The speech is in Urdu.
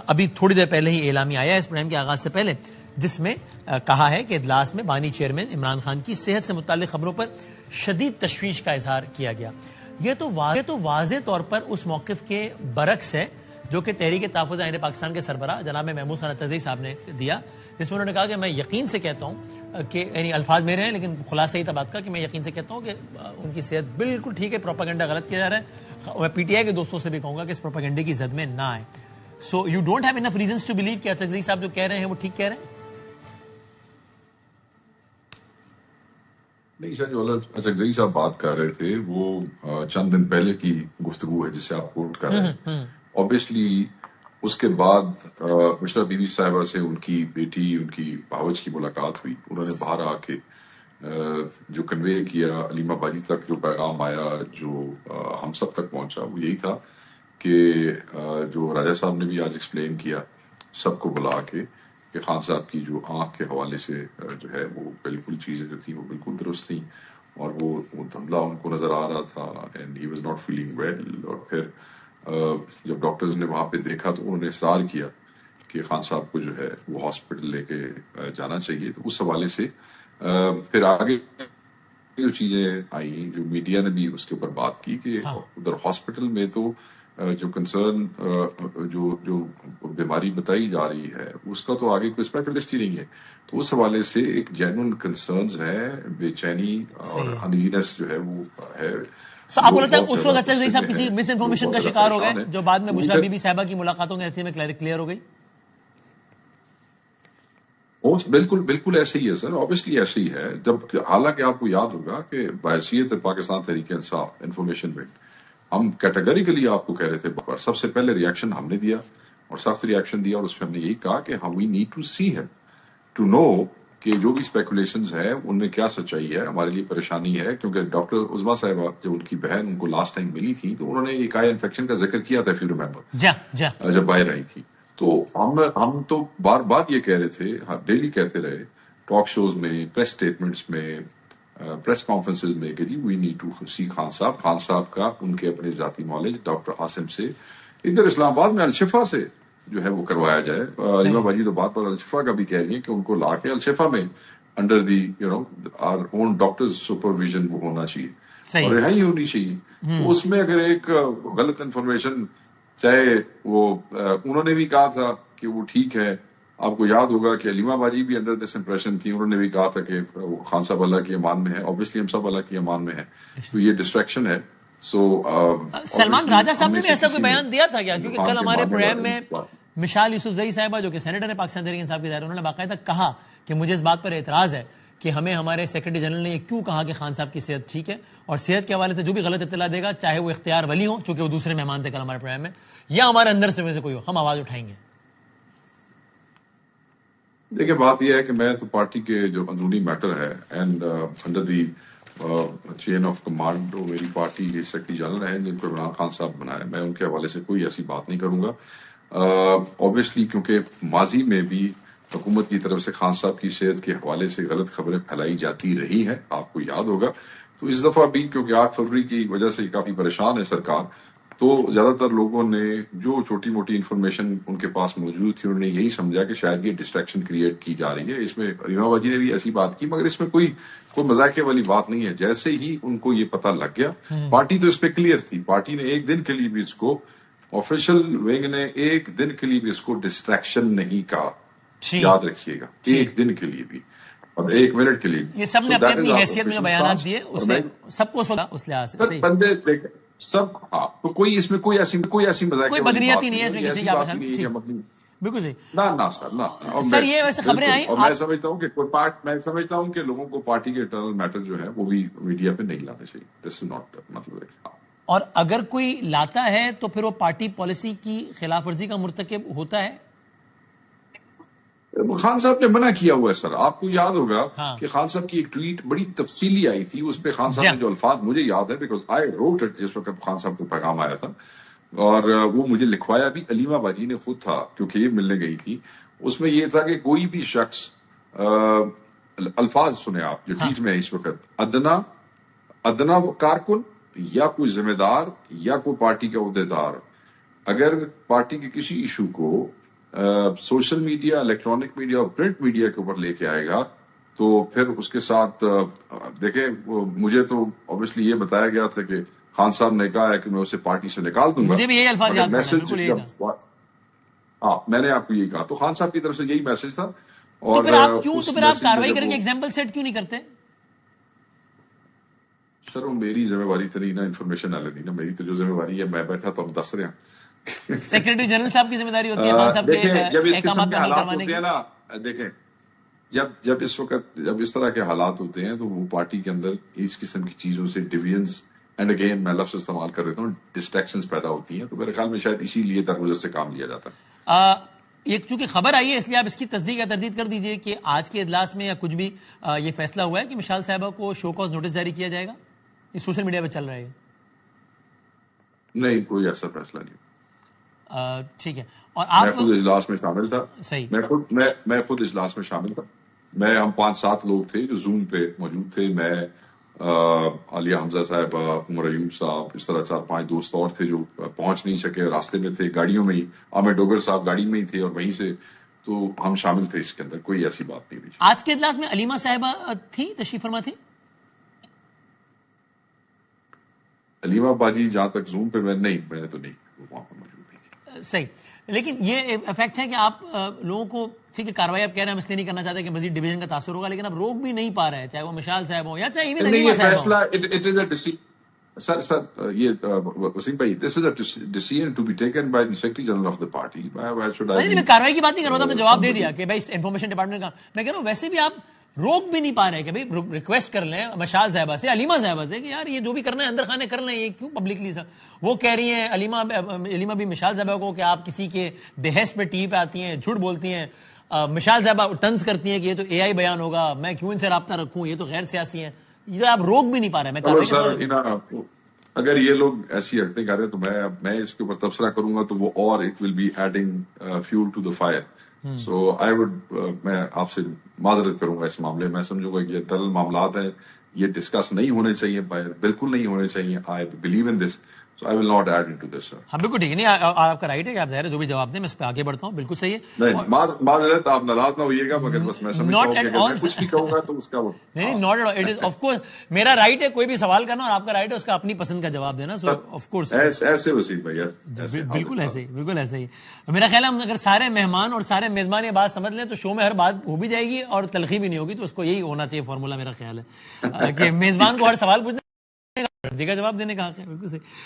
ابھی تھوڑی دیر پہلے ہی اعلامیہ آیا اس پروگرام کے آغاز سے پہلے، جس میں کہا ہے کہ اجلاس میں بانی چیئرمین عمران خان کی صحت سے متعلق خبروں پر شدید تشویش کا اظہار کیا گیا۔ یہ تو واضح طور پر اس موقف کے برعکس ہے جو کہ تحریک تحفظ آئین پاکستان کے سربراہ جناب محمود خان اچرزئی صاحب نے دیا، جس میں انہوں نے کہا کہ میں یقین سے کہتا ہوں کہ، یعنی الفاظ میرے ہیں لیکن خلاصہ یہ تھا بات کا، کہ میں یقین سے کہتا ہوں کہ ان کی صحت بالکل ٹھیک ہے، پروپیگنڈا غلط کیا جا رہا ہے۔ میں پی ٹی آئی کے دوستوں سے بھی کہوں گا کہ اس پروپیگنڈے کی زد میں نہ آئے۔ So you don't have enough reasons to believe کہ اچرزئی صاحب جو کہہ رہے ہیں وہ ٹھیک کہہ رہے ہیں؟ نہیں سر، جو اچرزئی صاحب بات کر رہے تھے وہ چند دن پہلے کی گفتگو ہے جسے آپ کوٹ کر رہے ہیں۔ اوبیسلی اس کے بعد مشرا بی بی صاحبہ سے ان کی بیٹی، ان کی بھاوج کی ملاقات ہوئی۔ انہوں نے باہر آ کے جو کنوے کیا علیمہ باجی تک، جو پیغام آیا، جو ہم سب تک پہنچا، وہ یہی تھا کہ جو راجہ صاحب نے بھی آج ایکسپلین کیا سب کو بلا کے، کہ خان صاحب کی جو آنکھ کے حوالے سے جو ہے وہ بالکل چیزیں جو تھیں وہ بالکل درست تھیں، اور وہ دھندلا ان کو نظر آ رہا تھا، and he was not feeling well. اور پھر جب ڈاکٹرز نے وہاں پہ دیکھا تو انہوں نے اصرار کیا کہ خان صاحب کو جو ہے وہ ہاسپٹل لے کے جانا چاہیے۔ تو اس حوالے سے پھر آگے جو چیزیں آئیں، جو میڈیا نے بھی اس کے اوپر بات کی کہ ادھر ہاسپٹل میں تو جو کنسرن جو بیماری بتائی جا رہی ہے اس کا تو آگے کوئی اسپیشلسٹ ہی نہیں ہے۔ تو اس حوالے سے ایک جینوئن کنسرنز ہے، بے چینی اور انیزینس جو ہے وہ ہے۔ آپ کو لگتا ہے اس وقت اچرزئی صاحب کسی مس انفارمیشن کا شکار ہو گئے جو بعد میں بشرا بی بی صاحبہ کی ملاقاتوں کے نتیجے میں کلیئر ہو گئی؟ بالکل ایسے ہی ہے سر، اوبیسلی ایسے ہی ہے۔ جب حالانکہ آپ کو یاد ہوگا کہ بحیثیت پاکستان تحریک انصاف انفارمیشن میں ہم کیٹیگریکلی آپ کو کہہ رہے تھے، سب سے پہلے ریاکشن ہم نے دیا اور سخت ریاکشن دیا، اور اس میں ہم نے یہی کہا کہ وی نیڈ ٹو سی ہم ٹو نو کہ جو بھی اسپیکولیشنز ہیں ان میں کیا سچائی ہے۔ ہمارے لیے پریشانی ہے کیونکہ ڈاکٹر عظمیٰ صاحبہ جب ان کی بہن ان کو لاسٹ ٹائم ملی تھی تو انہوں نے ایک آئی انفیکشن کا ذکر کیا تھا، فیو ریمبر، جب باہر آئی تھی۔ تو ہم تو بار بار یہ کہہ رہے تھے، ڈیلی کہتے رہے، ٹاک شوز میں، پریس اسٹیٹمنٹس میں، پریس کانفرنسز میں، کہ جی وی نیڈ ٹو سی خان صاحب کا ان کے اپنے ذاتی نالج ڈاکٹر عاصم سے، ادھر اسلام آباد میں الشفا سے جو ہے وہ کروایا جائے۔ علیمہ باجی تو بات پر الشفا کا بھی کہہ رہی ہیں کہ ان کو لا کے الشفا میں under the our own doctors supervision وہ ہونا چاہیے اور رہائی ہونی چاہیے۔ تو اس میں اگر ایک غلط انفارمیشن، چاہے وہ انہوں نے بھی کہا تھا کہ وہ ٹھیک ہے، آپ کو یاد ہوگا کہ علیمہ باجی بھی انڈر دس امپریشن تھی، انہوں نے بھی کہا تھا کہ خان صاحب اللہ کی امان میں ہے، اوبیسلی ہم سب اللہ کی امان میں ہیں، تو یہ ڈسٹریکشن ہے۔ سلمان راجہ صاحب نے بھی ایسا کوئی بیان دیا تھا کیا؟ کیونکہ کل ہمارے پروگرام میں مشال یوسفزئی صاحبہ جو کہ سینیٹر ہے پاکستان تحریک انصاف کے دائرے، انہوں نے باقاعدہ کہا کہ مجھے اس بات پر اعتراض ہے کہ ہمیں ہمارے سیکرٹری جنرل نے یہ کیوں کہا کہ خان صاحب کی صحت ٹھیک ہے، اور صحت کے حوالے سے جو بھی غلط اطلاع دے گا، چاہے وہ اختیار ولی ہوں چونکہ وہ دوسرے مہمان تھے کل ہمارے پروگرام میں، یا ہمارے اندر سے کوئی ہو، ہم آواز اٹھائیں گے۔ دیکھیں بات یہ ہے کہ میں تو پارٹی کے جو اندرونی میٹر ہے and under the chain of command وہ میری پارٹی کے سیکرٹری جنرل ہیں جن کو عمران خان صاحب بنایا، میں ان کے حوالے سے کوئی ایسی بات نہیں کروں گا۔ اوبیسلی کیونکہ ماضی میں بھی حکومت کی طرف سے خان صاحب کی صحت کے حوالے سے غلط خبریں پھیلائی جاتی رہی ہیں، آپ کو یاد ہوگا۔ تو اس دفعہ بھی کیونکہ 8 فروری کی وجہ سے کافی پریشان ہے سرکار، تو زیادہ تر لوگوں نے جو چھوٹی موٹی انفارمیشن ان کے پاس موجود تھی انہوں نے یہی سمجھا کہ شاید یہ ڈسٹریکشن کریٹ کی جا رہی ہے۔ اس میں علیمہ باجی نے بھی ایسی بات کی، مگر اس میں کوئی مذاقے والی بات نہیں ہے۔ جیسے ہی ان کو یہ پتہ لگ گیا، پارٹی تو اس پہ کلیئر تھی، پارٹی نے ایک دن کے لیے بھی اس کو، آفیشیل ونگ نے ایک دن کے لیے بھی اس کو ڈسٹریکشن نہیں کہا، یاد رکھیے گا، ایک دن کے لیے بھی اور 1 منٹ کے لیے بھی۔ یہ سب نے اپنی اپنی حیثیت میں جو بیانات دیے اس سے سب کو اس لحاظ سے بندے سب، ہاں، تو کوئی اس میں کوئی ایسی مذاق، کوئی بدنیت ہی نہیں ہے اس میں کسی کی، بالکل صحیح۔ نہ سر، نہ سر یہ ویسے خبریں آئیں، اور میں سمجھتا ہوں کہ لوگوں کو پارٹی کے انٹرنل میٹر جو ہے وہ بھی میڈیا پہ نہیں لانے چاہیے، دس از ناٹ مطلب۔ اور اگر کوئی لاتا ہے تو پھر وہ پارٹی پالیسی کی خلاف ورزی کا مرتکب ہوتا ہے۔ خان صاحب نے منع کیا ہوا ہے سر، آپ کو یاد ہوگا کہ خان صاحب کی ایک ٹویٹ بڑی تفصیلی آئی تھی، اس پہ خان صاحب نے جو الفاظ، مجھے یاد ہے بیکاز آئی روٹ اٹ، جس وقت خان صاحب کو پیغام آیا تھا اور وہ مجھے لکھوایا بھی علیمہ باجی نے خود تھا کیونکہ یہ ملنے گئی تھی۔ اس میں یہ تھا کہ کوئی بھی شخص، الفاظ سنیں آپ جو ٹویٹ میں اس وقت، ادنا کارکن یا کوئی ذمہ دار یا کوئی پارٹی کا عہدیدار اگر پارٹی کے کسی ایشو کو سوشل میڈیا، الیکٹرانک میڈیا اور پرنٹ میڈیا کے اوپر لے کے آئے گا تو پھر اس کے ساتھ دیکھیں مجھے تو اوبیسلی یہ بتایا گیا تھا کہ خان صاحب نے کہا ہے کہ میں اسے پارٹی سے نکال دوں گا. مجھے بھی یہی الفاظ یاد میسج ہاں میں نے آپ کو یہی کہا تو خان صاحب کی طرف سے یہی میسج تھا. اور پھر آپ کاروائی کر کے ایگزامپل سیٹ کیوں نہیں کرتے؟ سر وہ میری ذمہ داری تو نہیں نا انفارمیشن ڈالنے دی نا. میری تو جو ذمہ داری ہے میں بیٹھا تو ہم دس رہے ہیں. سیکرٹری جنرل صاحب کی ذمہ داری ہوتی ہے خان صاحب کے جب اس قسم احکامات کے عمل حالات کروانے ہوتے کی. ہیں نا دیکھیں جب اس وقت جب اس طرح کے حالات ہوتے ہیں تو وہ پارٹی کے اندر اس قسم کی چیزوں سے ڈویژنز اینڈ اگین میں لفظ استعمال کر دیتا ہوں ڈسٹریکشنز پیدا ہوتی ہیں. تو میرے خیال میں شاید اسی لیے درگزر سے کام لیا جاتا ہے. یہ چونکہ خبر آئی ہے اس لیے آپ اس کی تصدیق یا تردید کر دیجئے کہ آج کے اجلاس میں یا کچھ بھی یہ فیصلہ ہوا ہے کہ مشال صاحبہ کو شو کاز نوٹس جاری کیا جائے گا. یہ سوشل میڈیا پہ چل رہا ہے. نہیں کوئی ایسا فیصلہ نہیں. ٹھیک ہے. اور آپ میں خود اجلاس میں شامل تھا. صحیح. میں خود اجلاس میں شامل تھا. ہم 5-7 لوگ تھے جو زوم پہ موجود تھے. میں عالیہ حمزہ صاحب، عمر ایوب صاحب، اس طرح 4-5 دوست اور تھے جو پہنچ نہیں سکے، راستے میں تھے، گاڑیوں میں ہی. عامر ڈوگر صاحب گاڑی میں ہی تھے اور وہیں سے تو ہم شامل تھے اس کے اندر. کوئی ایسی بات نہیں تھی. آج کے اجلاس میں علیمہ صاحبہ تھی، تشریف فرما تھی؟ علیمہ باجی جہاں تک زوم پہ میں نے تو نہیں وہاں پر موجود نہیں. صحیح. لیکن یہ افیکٹ ہے کہ آپ لوگوں کو ٹھیک ہے کاروائی آپ کہہ رہے ہیں ہم اس لیے نہیں کرنا چاہتے کہ مزید ڈویژن کا تاثر ہوگا، لیکن اب روک بھی نہیں پا رہے ہیں، چاہے وہ مشال صاحب ہوں یا چاہے ایون علیمہ صاحب ہوں. سر یہ وسیم بھائی this is a decision to be taken by the secretary general of the party. میں کاروائی کی بات نہیں کر رہا تھا. آپ نے جواب دے دیا کہ بھائی انفارمیشن ڈپارٹمنٹ کا. میں کہہ رہا ہوں ویسے بھی آپ روک بھی نہیں پا رہے کہ بھائی ریکویسٹ کر لیں مشال صاحبہ سے، علیمہ صاحبہ سے کہ یار یہ جو بھی کرنا ہے اندر خانے کر لیں. یہ کیوں پبلکلی سر وہ کہہ رہی ہیں علیمہ بھی مشال صاحبہ کو کہ آپ کسی کے بحث پہ ٹی وی پہ آتی ہیں، جھوٹ بولتی ہیں. مشال صاحبہ طنز کرتی ہیں کہ یہ تو اے آئی بیان ہوگا، میں کیوں ان سے رابطہ رکھوں، یہ تو غیر سیاسی ہیں. یہ آپ روک بھی نہیں پا رہے. میں اگر یہ لوگ ایسی حرکتیں کر رہے ہیں تو میں اس کے اوپر تبصرہ کروں گا تو وہ اور it will be adding fuel to the fire. So I would میں آپ سے معذرت کروں گا اس معاملے میں. سمجھوں گا کہ یہ ٹرل معاملات ہیں، یہ ڈسکس نہیں ہونے چاہیے، بالکل نہیں ہونے چاہیے. I believe in this. So I will not add into this, sir. ہاں بالکل ٹھیک ہے. نہیں آپ کا رائٹ ہے کہ آپ ظاہر ہے جو بھی جواب دیں میں اس پہ آگے بڑھتا ہوں. بالکل صحیح ہے. نہیں معذرت آپ ناراض نہ ہوئیے گا مگر بس میں سمجھتا ہوں کہ اگر میں کچھ بھی کہوں گا تو اس کا وہ نہیں not at all. It is of course میرا رائٹ ہے کوئی بھی سوال کرنا اور آپ کا رائٹ ہے اس کا اپنی پسند کا جواب دینا. سو آف کورس ایسے وسیم بھائی بالکل ایسے ہی. میرا خیال ہے ہم اگر سارے مہمان اور سارے میزبان یہ بات سمجھ لیں تو شو میں ہر بات ہو بھی جائے گی اور تلخی بھی نہیں ہوگی. تو اس کو یہی ہونا چاہیے فارمولا میرا خیال ہے کہ میزبان کو ہر سوال پوچھنے کا جواب دینے کا. بالکل صحیح.